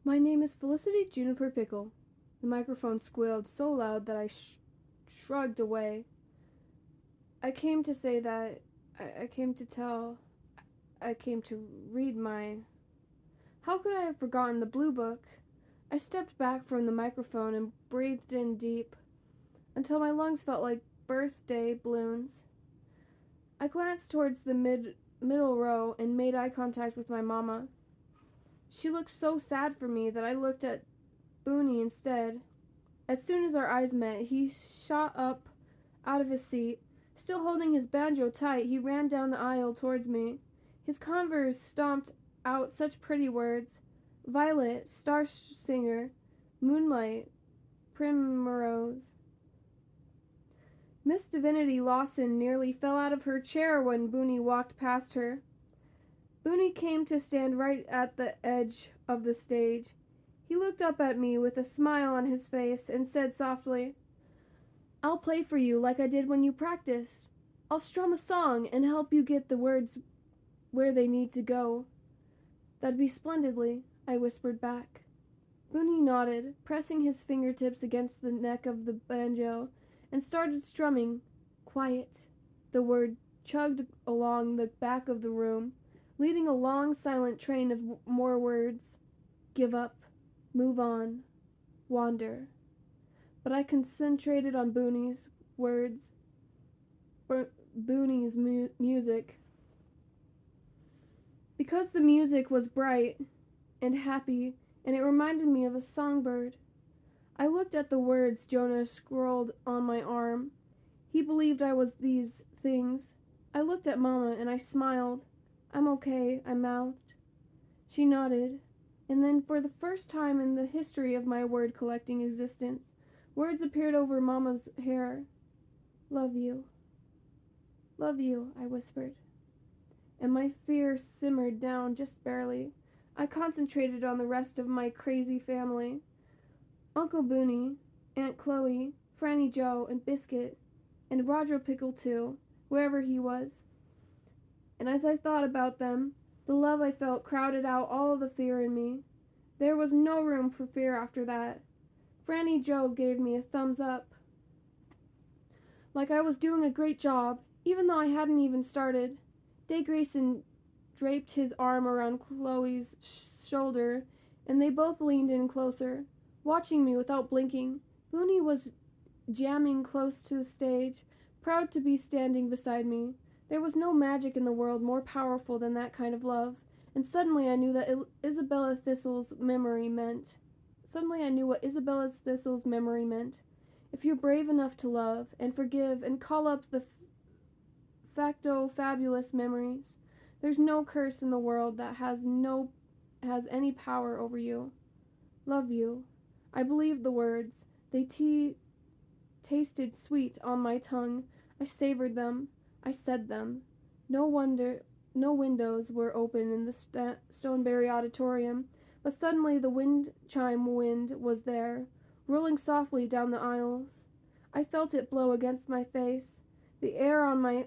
My name is Felicity Juniper Pickle. The microphone squealed so loud that I shrugged away. I came to say that I came to tell. I came to read my. How could I have forgotten the blue book? I stepped back from the microphone and breathed in deep until my lungs felt like birthday balloons. I glanced towards the middle row and made eye contact with my mama. She looked so sad for me that I looked at Booney instead. As soon as our eyes met, he shot up out of his seat. Still holding his banjo tight, he ran down the aisle towards me. His Converse stomped out such pretty words. Violet, star singer, moonlight, primrose. Miss Divinity Lawson nearly fell out of her chair when Booney walked past her. Booney came to stand right at the edge of the stage. He looked up at me with a smile on his face and said softly, "I'll play for you like I did when you practiced. I'll strum a song and help you get the words where they need to go." "That'd be splendidly," I whispered back. Booney nodded, pressing his fingertips against the neck of the banjo, and started strumming. "Quiet." The word chugged along the back of the room, leading a long, silent train of more words. Give up. Move on. Wander. But I concentrated on Booney's words. Booney's music. Because the music was bright and happy, and it reminded me of a songbird. I looked at the words Jonah scrawled on my arm. He believed I was these things. I looked at Mama and I smiled. "I'm okay," I mouthed. She nodded, and then for the first time in the history of my word-collecting existence, words appeared over Mama's hair. "Love you. Love you," I whispered. And my fear simmered down just barely. I concentrated on the rest of my crazy family. Uncle Booney, Aunt Chloe, Franny Joe, and Biscuit, and Roger Pickle too, wherever he was. And as I thought about them, the love I felt crowded out all of the fear in me. There was no room for fear after that. Franny Joe gave me a thumbs up, like I was doing a great job, even though I hadn't even started. Day Grayson draped his arm around Chloe's shoulder, and they both leaned in closer, watching me without blinking. Booney was jamming close to the stage, proud to be standing beside me. There was no magic in the world more powerful than that kind of love, and suddenly I knew that Isabella Thistle's memory meant. If you're brave enough to love and forgive and call up the fabulous memories, there's no curse in the world that has any power over you. Love you. I believed the words. They tasted sweet on my tongue. I savored them. I said them. No windows were open in the Stoneberry Auditorium, but suddenly the wind was there, rolling softly down the aisles. I felt it blow against my face. The air on my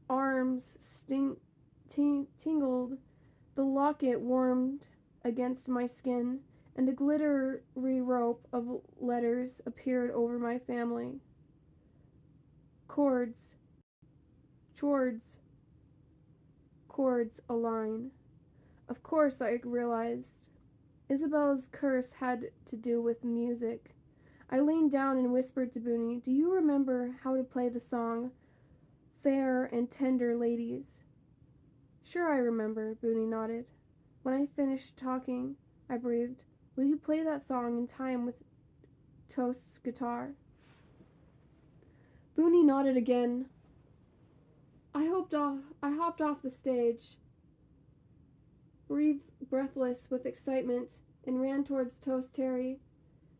arms tingled. The locket warmed against my skin, and a glittery rope of letters appeared over my family. Chords, a line. Of course, I realized. Isabella's curse had to do with music. I leaned down and whispered to Booney, "Do you remember how to play the song, Fair and Tender Ladies?" "Sure I remember," Booney nodded. When I finished talking, I breathed, "Will you play that song in time with Toast's guitar?" Booney nodded again. I hopped off the stage, breathless with excitement, and ran towards Toast Terry.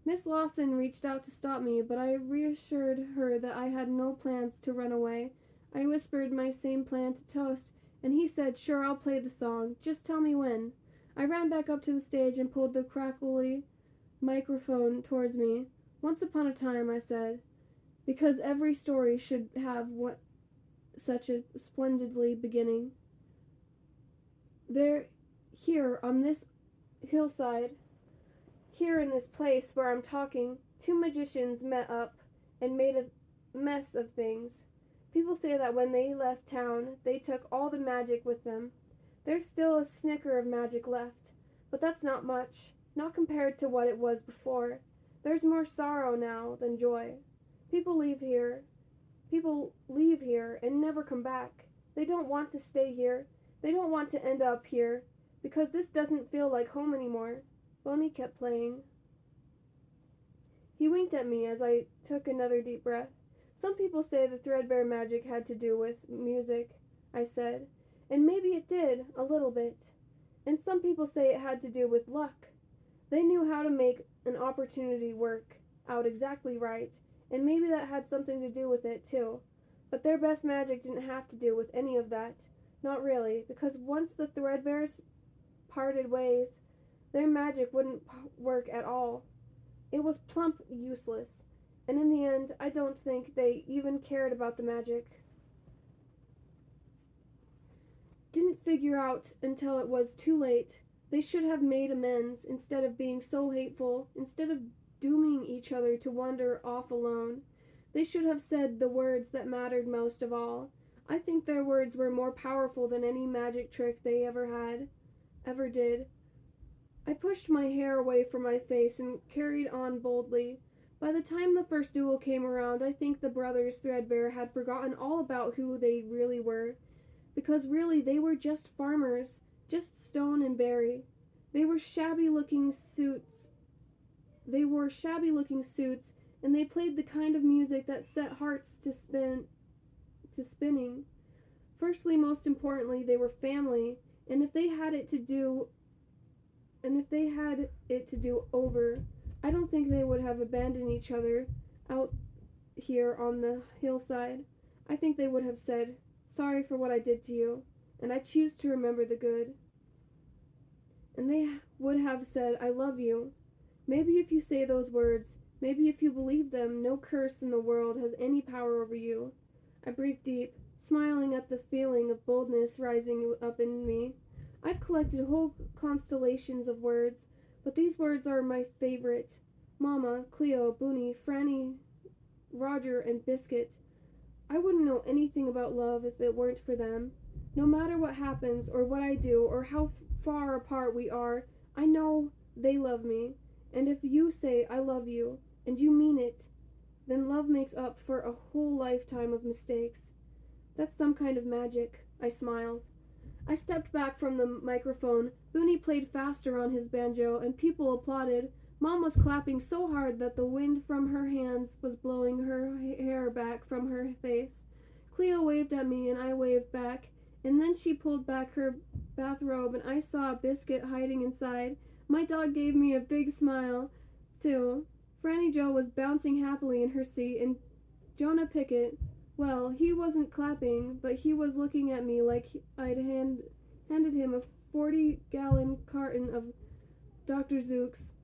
Miss Lawson reached out to stop me, but I reassured her that I had no plans to run away. I whispered my same plan to Toast, and he said, "Sure, I'll play the song. Just tell me when." I ran back up to the stage and pulled the crackly microphone towards me. "Once upon a time," I said, "because every story should have such a splendidly beginning. Here, on this hillside, Here in this place where I'm talking, two magicians met up and made a mess of things. People say that when they left town, they took all the magic with them. There's still a snicker of magic left, but that's not much, not compared to what it was before. There's more sorrow now than joy. People leave here and never come back. They don't want to stay here. They don't want to end up here, because this doesn't feel like home anymore. Bonnie kept playing. He winked at me as I took another deep breath. Some people say the threadbare magic had to do with music, I said, and maybe it did, a little bit. And some people say it had to do with luck. They knew how to make an opportunity work out exactly right, and maybe that had something to do with it, too. But their best magic didn't have to do with any of that. Not really, because once the Threadbares parted ways, their magic wouldn't work at all. It was plump useless, and in the end, I don't think they even cared about the magic. Didn't figure out until it was too late. They should have made amends instead of being so hateful, instead of dooming each other to wander off alone. They should have said the words that mattered most of all. I think their words were more powerful than any magic trick they ever did. I pushed my hair away from my face and carried on boldly. By the time the first duel came around, I think the brothers Threadbare had forgotten all about who they really were, because really they were just farmers, just Stone and Barry. They wore shabby-looking suits, and they played the kind of music that set hearts to spinning. Firstly, most importantly, they were family, and if they had it to do over, I don't think they would have abandoned each other out here on the hillside. I think they would have said, "Sorry for what I did to you, and I choose to remember the good." And they would have said, "I love you." Maybe if you say those words, maybe if you believe them, no curse in the world has any power over you. I breathed deep, smiling at the feeling of boldness rising up in me. I've collected whole constellations of words, but these words are my favorite. Mama, Cleo, Booney, Franny, Roger, and Biscuit. I wouldn't know anything about love if it weren't for them. No matter what happens, or what I do, or how far apart we are, I know they love me. And if you say, "I love you," and you mean it, then love makes up for a whole lifetime of mistakes. That's some kind of magic. I smiled. I stepped back from the microphone. Booney played faster on his banjo, and people applauded. Mom was clapping so hard that the wind from her hands was blowing her hair back from her face. Cleo waved at me, and I waved back, and then she pulled back her bathrobe, and I saw a Biscuit hiding inside. My dog gave me a big smile, too. Franny Jo was bouncing happily in her seat, and Jonah Pickett, well, he wasn't clapping, but he was looking at me like I'd handed him a 40-gallon carton of Dr. Zook's.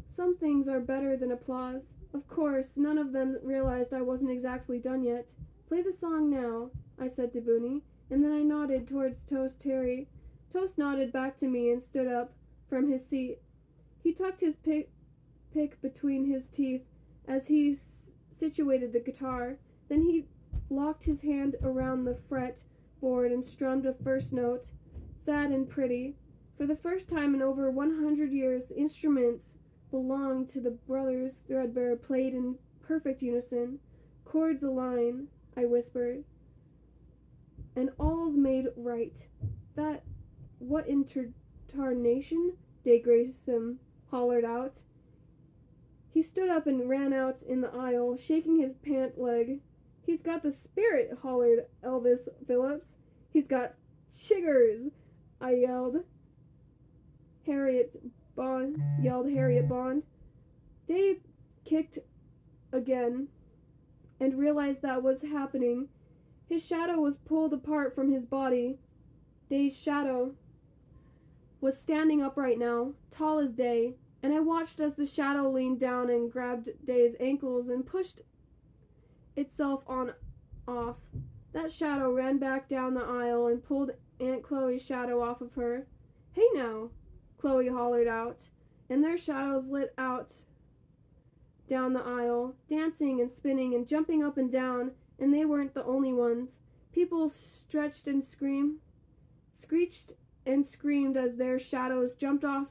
Some things are better than applause. Of course, none of them realized I wasn't exactly done yet. "Play the song now," I said to Booney, and then I nodded towards Toast Terry. Toast nodded back to me and stood up from his seat. He tucked his pick between his teeth as he situated the guitar. Then he locked his hand around the fretboard and strummed a first note, sad and pretty. For the first time in over 100 years, the instruments belonged to the brothers Threadbare played in perfect unison. "Chords align," I whispered, "and all's made right." "That what in tarnation?" Day Grayson hollered out. He stood up and ran out in the aisle, shaking his pant leg. "He's got the spirit," hollered Elvis Phillips. "He's got chiggers," yelled Harriet Bond. Dave kicked again and realized that was happening. His shadow was pulled apart from his body. Day's shadow was standing upright now, tall as day, and I watched as the shadow leaned down and grabbed Day's ankles and pushed itself off. That shadow ran back down the aisle and pulled Aunt Chloe's shadow off of her. "Hey now," Chloe hollered out. and their shadows lit out down the aisle, dancing and spinning and jumping up and down, and they weren't the only ones. People screeched and screamed as their shadows jumped up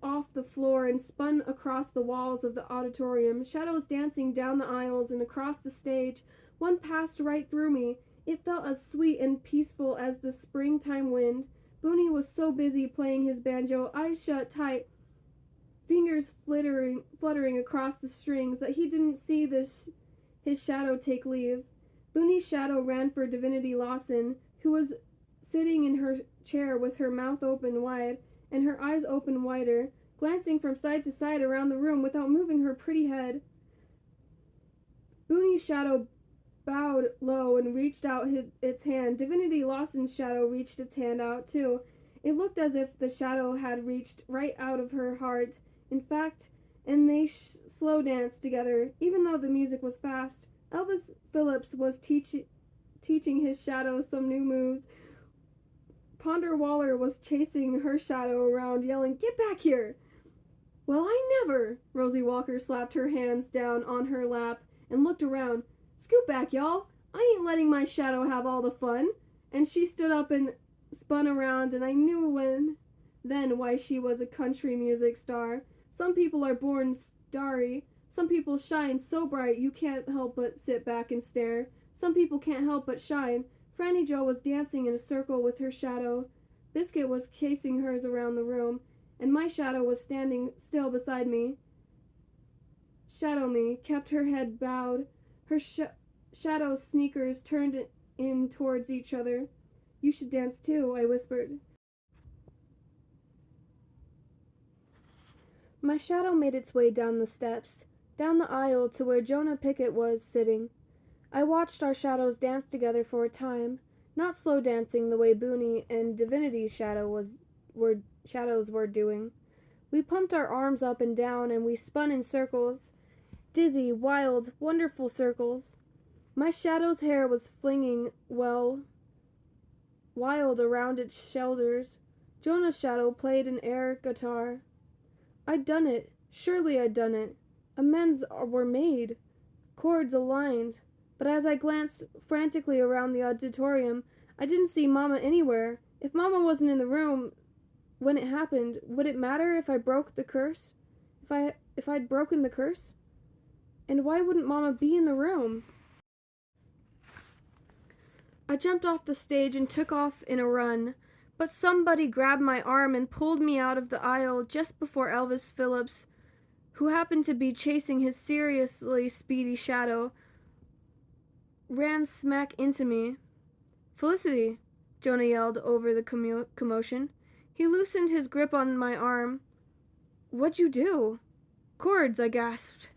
off the floor and spun across the walls of the auditorium, shadows dancing down the aisles and across the stage. One passed right through me. It felt as sweet and peaceful as the springtime wind. Booney was so busy playing his banjo, eyes shut tight, fingers fluttering across the strings, that he didn't see his shadow take leave. Booney's shadow ran for Divinity Lawson, who was sitting in her chair with her mouth open wide and her eyes open wider, glancing from side to side around the room without moving her pretty head. Booney's shadow bowed low and reached out its hand. Divinity Lawson's shadow reached its hand out too. It looked as if the shadow had reached right out of her heart. In fact, and they slow danced together, even though the music was fast. Elvis Phillips was teaching his shadow some new moves. Ponder Waller was chasing her shadow around, yelling, "Get back here!" "Well, I never!" Rosie Walker slapped her hands down on her lap and looked around. "Scoot back, y'all! I ain't letting my shadow have all the fun!" And she stood up and spun around, and I knew then why she was a country music star. Some people are born starry. Some people shine so bright you can't help but sit back and stare. Some people can't help but shine. Franny Jo was dancing in a circle with her shadow. Biscuit was chasing hers around the room, and my shadow was standing still beside me. Shadow Me kept her head bowed, her shadow sneakers turned in towards each other. "You should dance too," I whispered. My shadow made its way down the steps, down the aisle to where Jonah Pickett was sitting. I watched our shadows dance together for a time, not slow dancing the way Booney and Divinity's shadows were doing. We pumped our arms up and down, and we spun in circles, dizzy, wild, wonderful circles. My shadow's hair was flinging wild around its shoulders. Jonah's shadow played an air guitar. I'd done it. Surely I'd done it. Amends were made. Chords aligned. But as I glanced frantically around the auditorium, I didn't see Mama anywhere. If Mama wasn't in the room when it happened, would it matter if I broke the curse? If I'd broken the curse? And why wouldn't Mama be in the room? I jumped off the stage and took off in a run, but somebody grabbed my arm and pulled me out of the aisle just before Elvis Phillips, who happened to be chasing his seriously speedy shadow, ran smack into me. "Felicity," Jonah yelled over the commotion. He loosened his grip on my arm. "What'd you do?" "Chords," I gasped.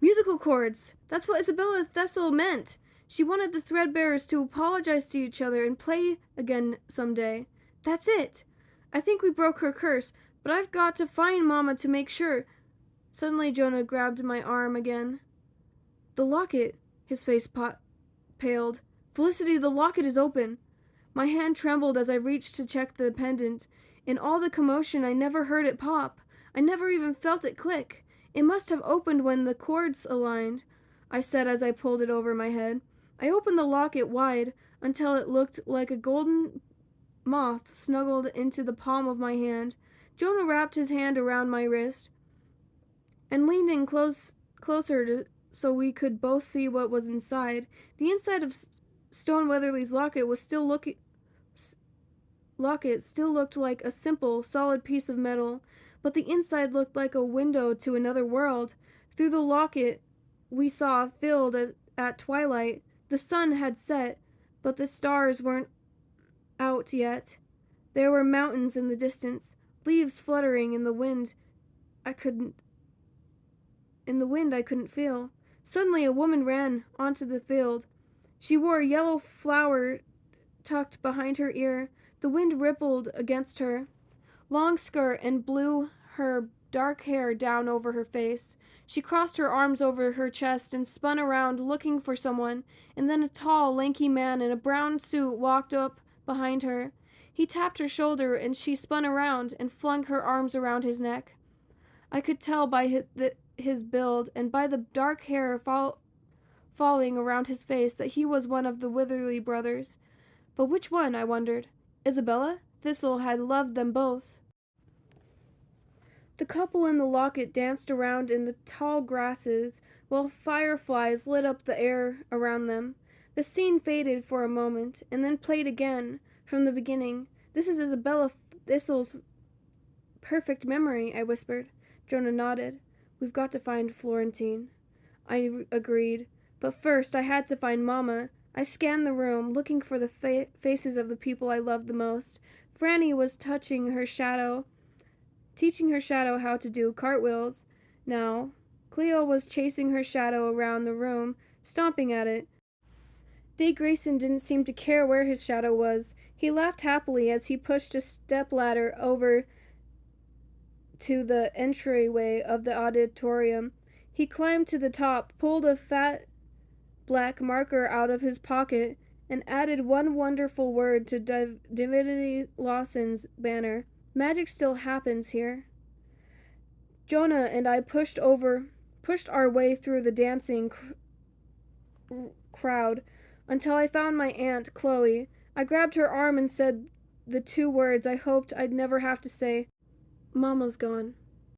"Musical chords. That's what Isabella Thessel meant. She wanted the Threadbarers to apologize to each other and play again someday. That's it. I think we broke her curse, but I've got to find Mama to make sure." Suddenly Jonah grabbed my arm again. "The locket." His face paled. "Felicity, the locket is open." My hand trembled as I reached to check the pendant. In all the commotion, I never heard it pop. I never even felt it click. "It must have opened when the chords aligned," I said as I pulled it over my head. I opened the locket wide until it looked like a golden moth snuggled into the palm of my hand. Jonah wrapped his hand around my wrist and leaned in closer so we could both see what was inside. The inside of Stone Weatherly's locket still looked like a simple, solid piece of metal, but the inside looked like a window to another world. Through the locket we saw filled at twilight. The sun had set, but the stars weren't out yet. There were mountains in the distance, leaves fluttering in the wind I couldn't feel. Suddenly a woman ran onto the field. She wore a yellow flower tucked behind her ear. The wind rippled against her long skirt and blew her dark hair down over her face. She crossed her arms over her chest and spun around looking for someone, and then a tall, lanky man in a brown suit walked up behind her. He tapped her shoulder, and she spun around and flung her arms around his neck. I could tell by his build and by the dark hair falling around his face that he was one of the Witherly brothers. But which one, I wondered? Isabella? Thistle had loved them both. The couple in the locket danced around in the tall grasses, while fireflies lit up the air around them. The scene faded for a moment, and then played again, from the beginning. This is Isabella Thistle's perfect memory, I whispered. Jonah nodded. We've got to find Florentine. I agreed. But first I had to find Mama. I scanned the room, looking for the faces of the people I loved the most. Franny was teaching her shadow how to do cartwheels. Now, Cleo was chasing her shadow around the room, stomping at it. Day Grayson didn't seem to care where his shadow was. He laughed happily as he pushed a stepladder over to the entryway of the auditorium. He climbed to the top, pulled a fat black marker out of his pocket, and added one wonderful word to Divinity Lawson's banner. Magic still happens here. Jonah and I pushed our way through the dancing crowd until I found my Aunt Chloe. I grabbed her arm and said the two words I hoped I'd never have to say. Mama's gone.